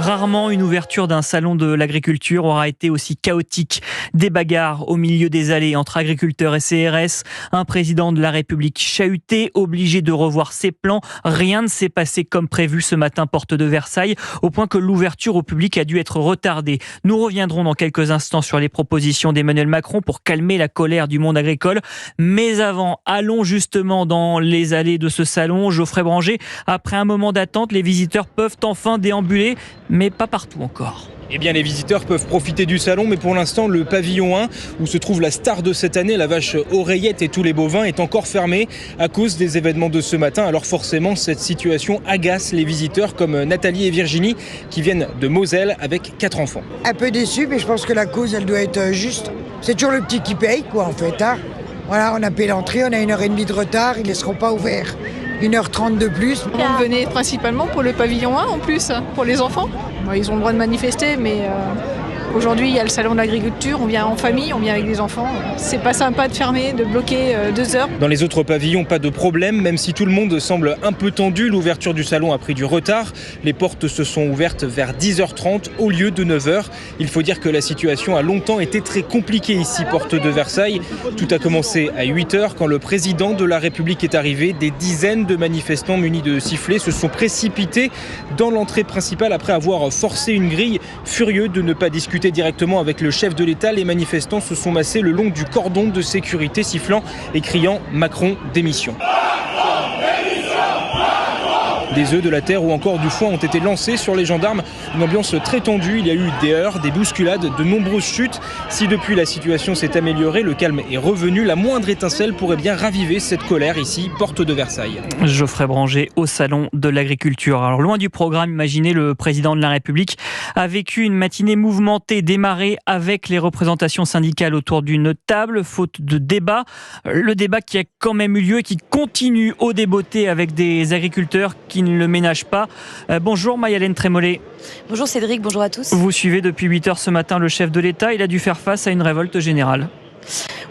Rarement une ouverture d'un salon de l'agriculture aura été aussi chaotique. Des bagarres au milieu des allées entre agriculteurs et CRS, un président de la République chahuté, obligé de revoir ses plans. Rien ne s'est passé comme prévu ce matin porte de Versailles, au point que l'ouverture au public a dû être retardée. Nous reviendrons dans quelques instants sur les propositions d'Emmanuel Macron pour calmer la colère du monde agricole. Mais avant, allons justement dans les allées de ce salon. Geoffrey Branger, après un moment d'attente, les visiteurs peuvent enfin déambuler, mais pas partout encore. Eh bien, les visiteurs peuvent profiter du salon, mais pour l'instant, le pavillon 1, où se trouve la star de cette année, la vache oreillette et tous les bovins, est encore fermé à cause des événements de ce matin. Alors forcément, cette situation agace les visiteurs comme Nathalie et Virginie, qui viennent de Moselle avec 4 enfants. Un peu déçu, mais je pense que la cause, elle doit être juste. C'est toujours le petit qui paye, quoi, en fait. Hein. Voilà, on a payé l'entrée, on a 1h30 de retard, ils ne laisseront pas ouverts. 1h30 de plus. On venait principalement pour le pavillon 1 en plus, pour les enfants. Ils ont le droit de manifester, mais aujourd'hui il y a le salon de l'agriculture, on vient en famille, on vient avec des enfants. C'est pas sympa de fermer, de bloquer 2 heures. Dans les autres pavillons, pas de problème, même si tout le monde semble un peu tendu. L'ouverture du salon a pris du retard. Les portes se sont ouvertes vers 10h30 au lieu de 9h. Il faut dire que la situation a longtemps été très compliquée ici, porte de Versailles. Tout a commencé à 8h quand le président de la République est arrivé. Des dizaines de manifestants munis de sifflets se sont précipités dans l'entrée principale après avoir forcé une grille. Furieux de ne pas discuter directement avec le chef de l'État, les manifestants se sont massés le long du cordon de sécurité, sifflant et criant « Macron, démission ». Des œufs, de la terre ou encore du foin ont été lancés sur les gendarmes. Une ambiance très tendue, il y a eu des heurts, des bousculades, de nombreuses chutes. Si depuis la situation s'est améliorée, le calme est revenu, la moindre étincelle pourrait bien raviver cette colère ici, porte de Versailles. Geoffrey Branger au salon de l'agriculture. Alors loin du programme, imaginez le président de la République a vécu une matinée mouvementée, démarrée avec les représentations syndicales autour d'une table, faute de débat. Le débat qui a quand même eu lieu et qui continue au débeauté avec des agriculteurs qui ne le ménage pas. Bonjour Mayalène Trémollet. Bonjour Cédric, bonjour à tous. Vous suivez depuis 8h ce matin le chef de l'État. Il a dû faire face à une révolte générale.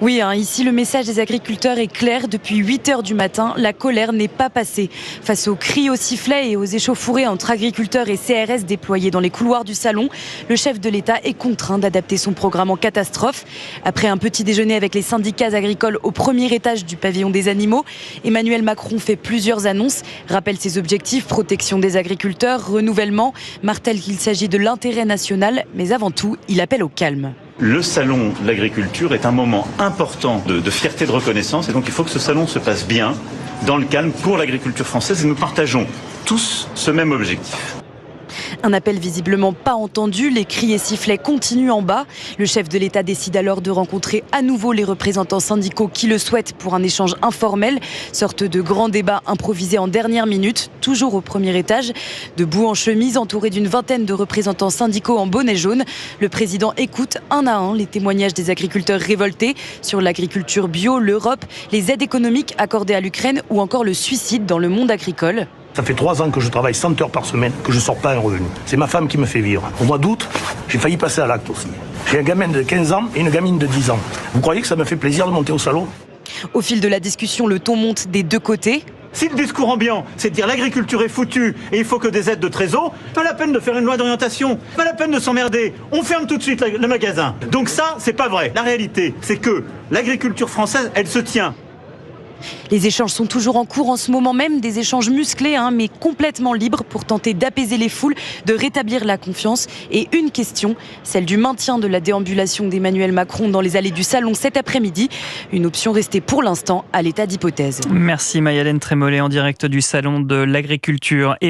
Oui, ici le message des agriculteurs est clair. Depuis 8h du matin, la colère n'est pas passée. Face aux cris, aux sifflets et aux échauffourées entre agriculteurs et CRS déployés dans les couloirs du salon, le chef de l'État est contraint d'adapter son programme en catastrophe. Après un petit déjeuner avec les syndicats agricoles au premier étage du pavillon des animaux, Emmanuel Macron fait plusieurs annonces, rappelle ses objectifs, protection des agriculteurs, renouvellement, martèle qu'il s'agit de l'intérêt national, mais avant tout, il appelle au calme. Le salon de l'agriculture est un moment important de fierté, de reconnaissance, et donc il faut que ce salon se passe bien, dans le calme, pour l'agriculture française, et nous partageons tous ce même objectif. Un appel visiblement pas entendu, les cris et sifflets continuent en bas. Le chef de l'État décide alors de rencontrer à nouveau les représentants syndicaux qui le souhaitent pour un échange informel, sorte de grand débat improvisé en dernière minute, toujours au premier étage. Debout en chemise, entouré d'une vingtaine de représentants syndicaux en bonnet jaune, le président écoute un à un les témoignages des agriculteurs révoltés sur l'agriculture bio, l'Europe, les aides économiques accordées à l'Ukraine ou encore le suicide dans le monde agricole. Ça fait 3 ans que je travaille 100 heures par semaine, que je ne sors pas un revenu. C'est ma femme qui me fait vivre. Au mois d'août, j'ai failli passer à l'acte aussi. J'ai un gamin de 15 ans et une gamine de 10 ans. Vous croyez que ça me fait plaisir de monter au salon ? Au fil de la discussion, le ton monte des deux côtés. Si le discours ambiant, c'est de dire l'agriculture est foutue et il faut que des aides de trésor, pas la peine de faire une loi d'orientation, pas la peine de s'emmerder. On ferme tout de suite le magasin. Donc ça, c'est pas vrai. La réalité, c'est que l'agriculture française, elle se tient. Les échanges sont toujours en cours en ce moment même, des échanges musclés mais complètement libres pour tenter d'apaiser les foules, de rétablir la confiance. Et une question, celle du maintien de la déambulation d'Emmanuel Macron dans les allées du salon cet après-midi. Une option restée pour l'instant à l'état d'hypothèse. Merci Mayalène Trémollet en direct du salon de l'agriculture.